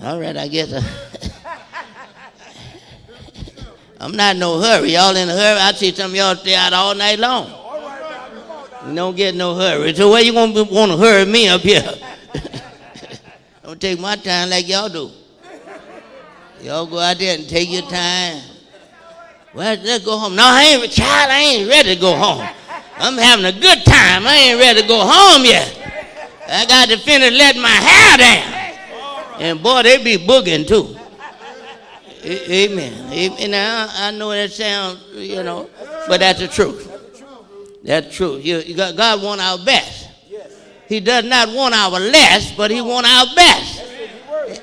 All right, I guess I'm not in no hurry. Y'all in a hurry? I see some of y'all stay out all night long. You don't get no hurry. So where you going to want to hurry me up here? Don't take my time like y'all do. Y'all go out there and take your time. Well, let's go home. No, I ain't ready to go home. I'm having a good time. I ain't ready to go home yet. I got to finish letting my hair down. And boy, they be booging too. Amen. Amen. Now, I know that sounds, but that's the truth. That's true. God wants our best. He does not want our less, but he wants our best.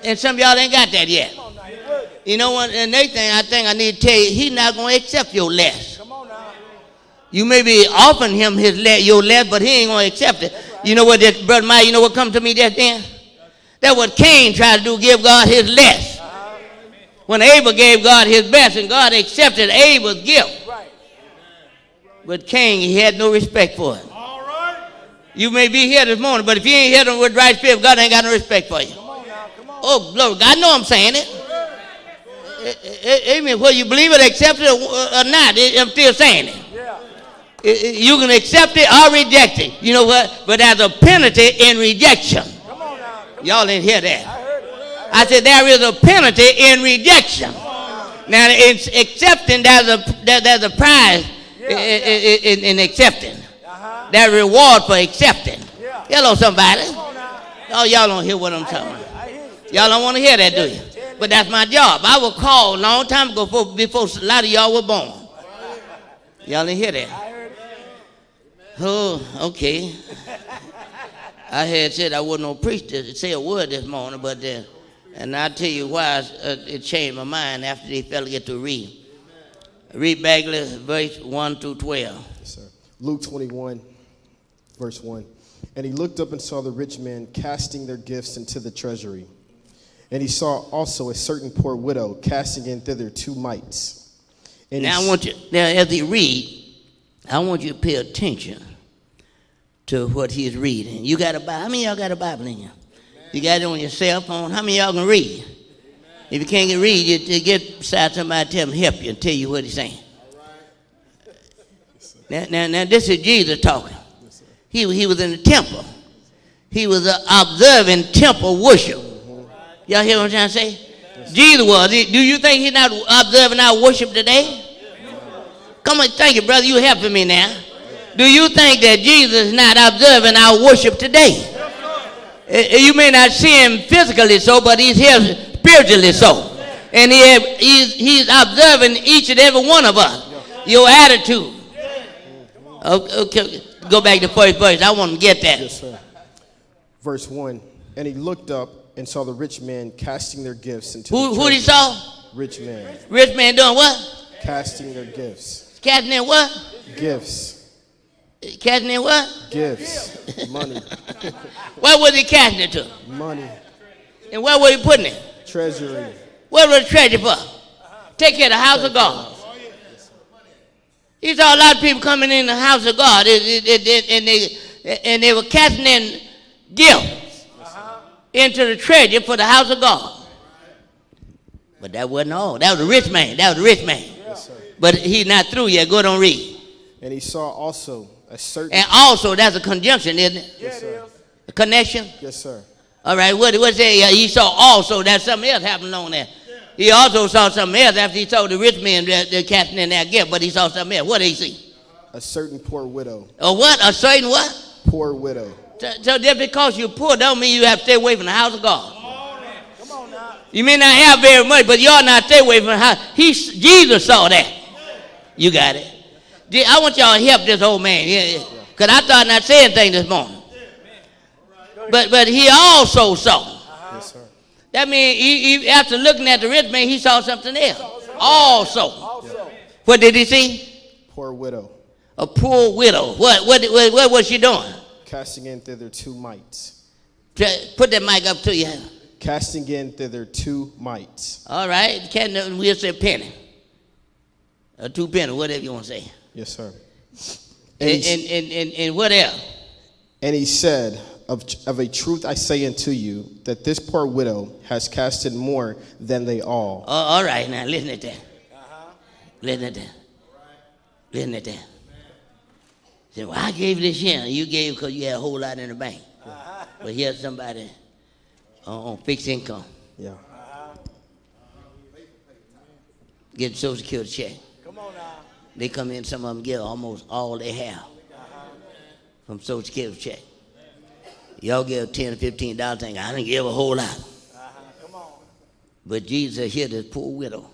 And some of y'all ain't got that yet. You know what? And next thing I think I need to tell you, he's not going to accept your less. You may be offering him your less, but he ain't going to accept it. You know what, Brother Mike, you know what come to me just then? That's what Cain tried to do, give God his less. When Abel gave God his best, and God accepted Abel's gift. But Cain, he had no respect for it. You may be here this morning, but if you ain't here with right spirit, God ain't got no respect for you. Oh, glory. I know I'm saying it. Amen. Whether you believe it, accept it, or not, I'm still saying it. You can accept it or reject it. You know what? But there's a penalty in rejection. Y'all didn't hear that. I said there is a penalty in rejection. Now, in accepting, there's a prize in accepting. There's a reward for accepting. Hello, somebody. Oh, y'all don't hear what I'm talking about. Y'all don't want to hear that, do you? But that's my job. I was called a long time ago before a lot of y'all were born. Y'all didn't hear that? Oh, okay. I had said I wasn't going to preach this, say a word this morning, but and I'll tell you why it changed my mind after they fella get to read. Read back verse 1 through 12. Yes, sir. Luke 21, verse 1. And he looked up and saw the rich men casting their gifts into the treasury. And he saw also a certain poor widow casting in thither 2 mites. And now as he read, I want you to pay attention to what he's reading. You got a Bible? How many of y'all got a Bible in you? You got it on your cell phone? How many of y'all can read? If you can't read, you get beside somebody, tell him, help you, and tell you what he's saying. Now this is Jesus talking. He was in the temple. He was observing temple worship. Y'all hear what I'm trying to say? Jesus was. Do you think he's not observing our worship today? Come on, thank you, brother. You helping me now. Do you think that Jesus is not observing our worship today? You may not see him physically so, but he's here spiritually so. And he's observing each and every one of us. Your attitude. Okay, go back to the first verse. I want to get that. Yes, sir. Verse 1. And he looked up and saw the rich men casting their gifts into the treasury. Who he saw? Rich man. Rich man doing what? Casting their gifts. Casting in what? Gifts. Casting in what? Gifts. Money. Where was he casting it to? Money. And where was he putting it? Treasury. What was the treasure for? Take care of the house of God. He saw a lot of people coming in the house of God, and they were casting in gifts into the treasure for the house of God. But that wasn't all. That was a rich man. Yes, sir. But he's not through yet. Go on, read. And he saw also a certain... And also, that's a conjunction, isn't it? Yes, sir. A connection? Yes, sir. All right, what's that? He saw also that something else happened on there. He also saw something else after he saw the rich men that casting in their gift, but he saw something else. What did he see? A certain poor widow. A what? A certain what? Poor widow. So just because you're poor don't mean you have to stay away from the house of God. Come on now. You may not have very much, but you ought not stay away from the house. Jesus saw that. You got it. I want y'all to help this old man. Because I thought not saying anything this morning. But he also saw. Yes, sir. That means he, after looking at the rich man, he saw something else. Also. What did he see? Poor widow. A poor widow. What was she doing? Casting in thither 2 mites. Put that mic up to you. Casting in thither 2 mites. All right. We'll say penny. Or 2 penny, whatever you want to say. Yes, sir. And what else? And he said, of a truth I say unto you, that this poor widow has cast in more than they all. All right, now listen at that. Listen at that. Listen at that. Say, well, I gave this here. You gave because you had a whole lot in the bank. But here's somebody on fixed income. Yeah. Get a Social Security check. Come on now. They come in, some of them get almost all they have from Social Security check. Y'all give $10 or $15, think I didn't give a whole lot. Come on. But Jesus here, this poor widow,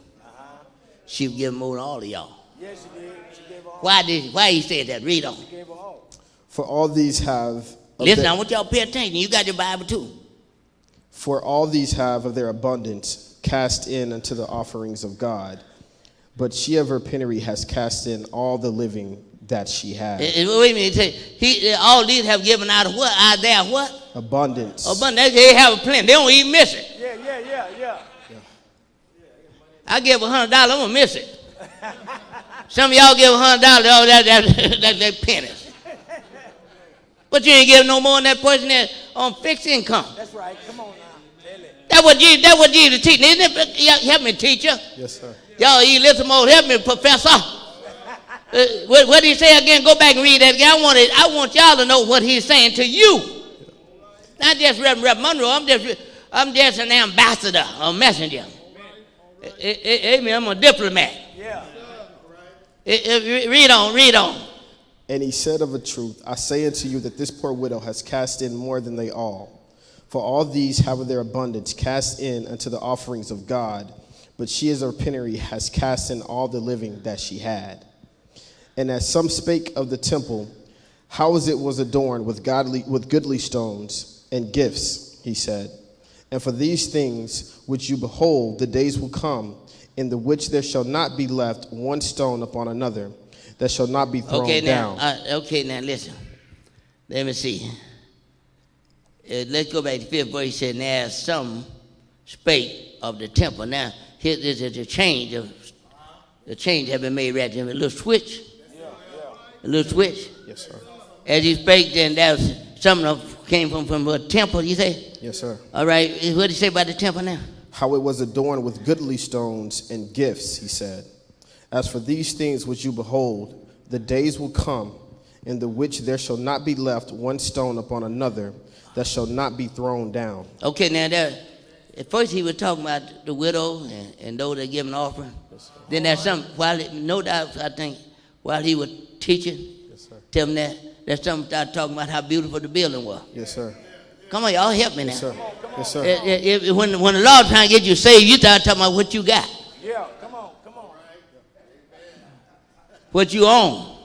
she would give more than all of y'all. Yes, she did. She gave all. Why he said that? Read on. She gave all. For all these have... Listen, I want y'all to pay attention. You got your Bible too. For all these have of their abundance cast in unto the offerings of God, but she of her penury has cast in all the living that she had. Wait a minute. All these have given out of what? Out of their what? Abundance. Abundance. They have a plenty. They don't even miss it. Yeah. I give $100, I'm going to miss it. Some of y'all give $100, oh, that's pennies. But you ain't give no more than that person that on fixed income. That's right. Come on now. Tell it. That's what Jesus teaching. Isn't it? Help me, teacher. Yes, sir. Y'all listen more. Help me, professor. What did he say again? Go back and read that again. I want y'all to know what he's saying to you. Not just Reverend Monroe. I'm just an ambassador, a messenger. Amen. I'm a diplomat. Yeah. Read on. And he said of a truth, I say unto you that this poor widow has cast in more than they all. For all these have of their abundance cast in unto the offerings of God, but she as her penury has cast in all the living that she had. And as some spake of the temple, how as it was adorned with goodly stones and gifts, he said. And for these things which you behold, the days will come, in the which there shall not be left one stone upon another, that shall not be thrown down. Now listen. Let me see. Let's go back to 5th verse. He said, now some spake of the temple. Now, here is the change. The change have been made right there. A little switch. A little switch. Yes, sir. As he spake, then that was something that came from a temple, you say? Yes, sir. All right. What did he say about the temple now? How it was adorned with goodly stones and gifts, he said. As for these things which you behold, the days will come in the which there shall not be left one stone upon another that shall not be thrown down. Okay, now at first he was talking about the widow and those that give an offering. Yes, then there's some, no doubt, I think, while he was teaching, yes, tell them that some started talking about how beautiful the building was. Yes, sir. Come on, y'all help me now. Yes, sir. Yes, sir. When the Lord trying to get you saved, you start talking about what you got. Yeah, come on. What you own.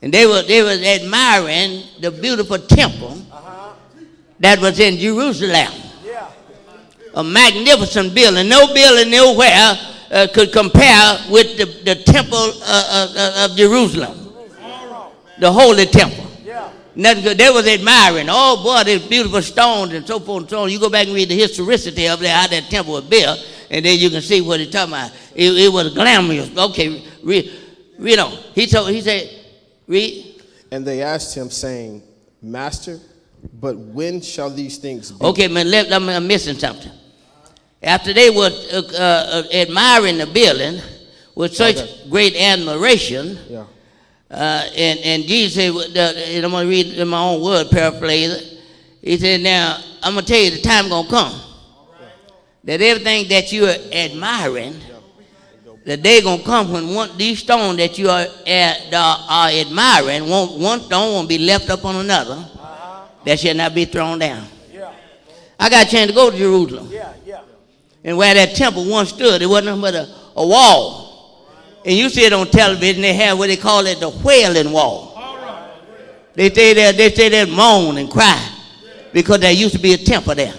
And they was admiring the beautiful temple that was in Jerusalem. Yeah. A magnificent building. No building nowhere could compare with the temple of Jerusalem. The holy temple. Yeah. Nothing good. They was admiring. Oh boy, these beautiful stones and so forth and so on. You go back and read the historicity of how that temple was built, and then you can see what he's talking about. It was glamorous. Okay, read on. He said, read. And they asked him, saying, Master, but when shall these things be? Okay, man, I'm missing something. After they were admiring the building with such great admiration, yeah. And Jesus said, and I'm going to read in my own word, paraphrase it. He said, now, I'm going to tell you the time going to come that everything that you are admiring, the day going to come when these stones that you are admiring, one stone won't be left up on another that shall not be thrown down. Yeah. I got a chance to go to Jerusalem. Yeah. And where that temple once stood, it wasn't but a wall. And you see it on television, they have what they call it the wailing wall. They stay there moan and cry because there used to be a temple there.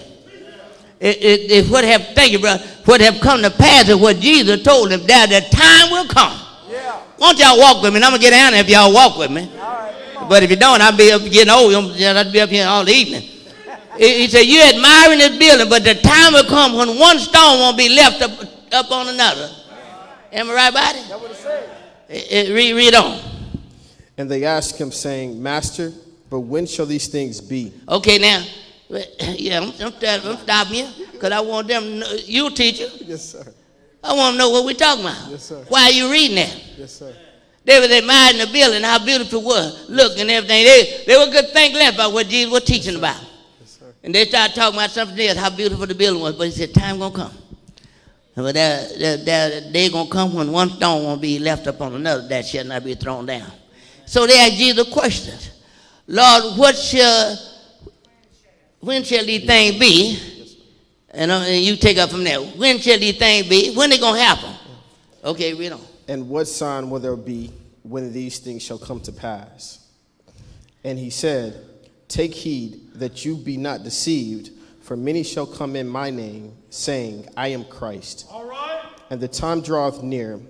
Thank you, brother, what have come to pass is what Jesus told them, that the time will come. Yeah. Won't y'all walk with me? And I'm going to get down there if y'all walk with me. All right, but if you don't, I'll be up getting old. I'll be up here all the evening. He said, you're admiring this building, but the time will come when one stone won't be left up on another. Am I right about it? That's what it said. Read on. And they asked him, saying, Master, But when shall these things be? Okay, now, yeah, I'm stopping you because I want them to know. You teacher. Yes, sir. I want to know what we're talking about. Yes, sir. Why are you reading that? Yes, sir. They was admiring the building, how beautiful it was. Look and everything. They were good think less about what Jesus was teaching about. Yes, sir. And they started talking about something else, how beautiful the building was. But he said, time going to come. But they're going to come when one stone won't be left upon another that shall not be thrown down. So they asked Jesus questions. Lord, when shall these things be? And you take up from there. When shall these things be? When they going to happen? Okay, read on. And what sign will there be when these things shall come to pass? And he said, take heed that you be not deceived, for many shall come in my name, saying, I am Christ. All right. And the time draweth near.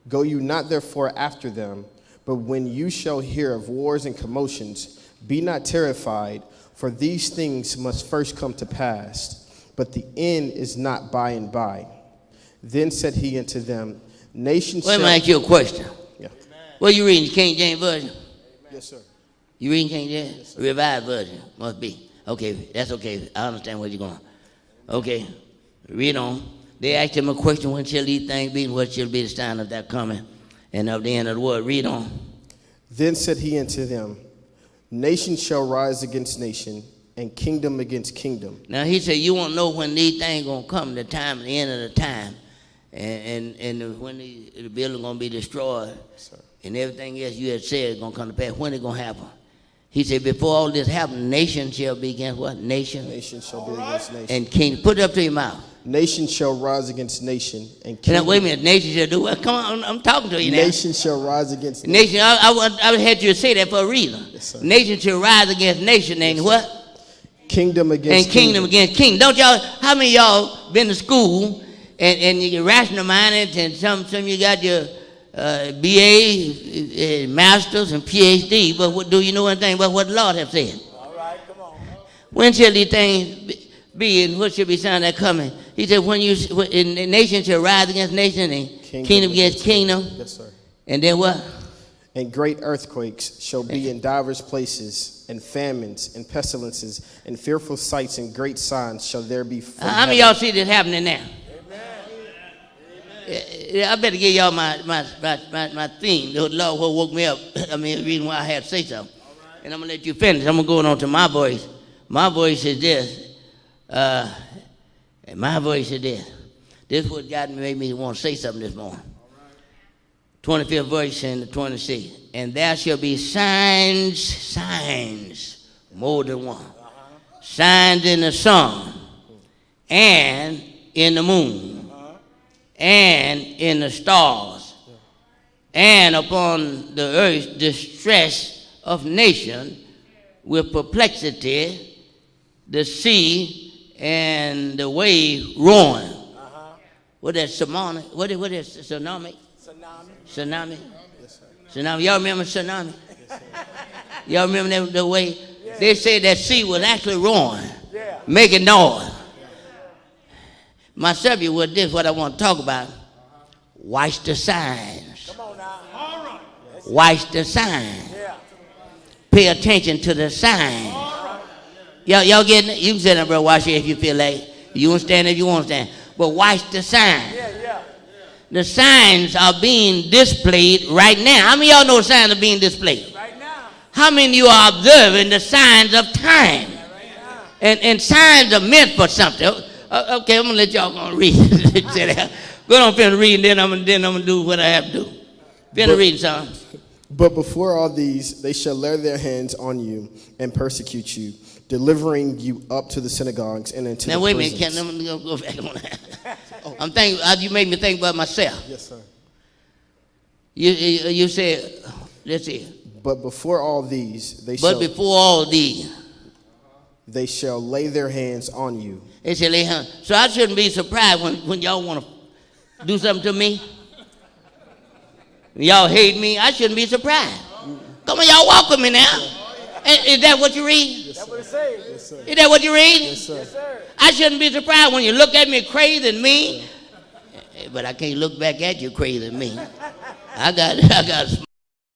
Go you not therefore after them, but when you shall hear of wars and commotions, be not terrified, for these things must first come to pass, but the end is not by and by. Then said he unto them, nations shall... Let me ask you a question. Yeah. What you reading, King James Version? Yes, sir. You reading King James? Yes, sir. Revised Version, must be. Okay, that's okay. I understand where you're going. Okay, read on. They asked him a question, when shall these things be, and what shall be the sign of that coming and of the end of the world? Read on. Then said he unto them, nation shall rise against nation, and kingdom against kingdom. Now he said, you won't know when these things going to come, the time, the end of the time, and when the building going to be destroyed, Sir. And everything else you had said is going to come to pass. When it going to happen? He said, before all this happens, nation shall be against what? Nation? Nation shall be against nation. And kingdom. Put it up to your mouth. Nation shall rise against nation, and kingdom. Now, wait a minute. Nation shall do what? Come on, I'm talking to you now. Nation shall rise against nation. Nation, I had you to say that for a reason. Yes, sir. Nation shall rise against nation, and yes, what? Kingdom against and kingdom against kingdom. Don't y'all, how many of y'all been to school and you get rational minded, and some you got your BA, masters, and PhD, but what, do you know anything about what the Lord have said? All right, come on. When shall these things be, and what shall be sign that coming? He said, when the nation shall rise against nation, and kingdom against kingdom. Yes, sir. And then what? And great earthquakes shall be in divers places, and famines, and pestilences, and fearful sights, and great signs shall there be. How many of y'all see this happening now? I better give y'all my theme. The Lord what woke me up. I mean, the reason why I had to say something. And I'm going to let you finish. I'm going to go on to my voice. My voice is this. And my voice is this. This is what God made me want to say something this morning. 25th verse and the 26th. And there shall be signs, more than one. Signs in the sun and in the moon. And in the stars, and upon the earth distress of nation with perplexity, the sea and the wave roaring. What is tsunami? What is tsunami? Tsunami. Yes, sir. Tsunami. Y'all remember tsunami? Yes, Y'all remember the way they said that sea was actually roaring, Yeah. making noise. My subject was this, what I want to talk about. Watch the signs. Come on now. All right. Watch the signs. Yeah. Pay attention to the signs. Y'all getting it? You can sit down, bro, watch it if you feel like. You want to stand if you want to stand. But watch the signs. Yeah. The signs are being displayed right now. How many of y'all know the signs are being displayed? Right now. How many of you are observing the signs of time? Right now. And signs are meant for something. Okay, I'm going to let y'all go and read. Go on, finish reading, then I'm going to do what I have to do. Finish reading something. But before all these, they shall lay their hands on you and persecute you, delivering you up to the synagogues and into the prisons. Now, wait a minute. Let me go back on that. I'm thinking, you made me think about myself. Yes, sir. You said, let's see. But before all these, they shall lay their hands on you. They shall lay hands. So I shouldn't be surprised when y'all want to do something to me. Y'all hate me. I shouldn't be surprised. Come on, y'all walk with me now. Is that what you read? That's what it says. Yes, sir. Is that what you read? Yes, sir. Yes, sir. I shouldn't be surprised when you look at me crazy and mean, but I can't look back at you crazy and mean. I got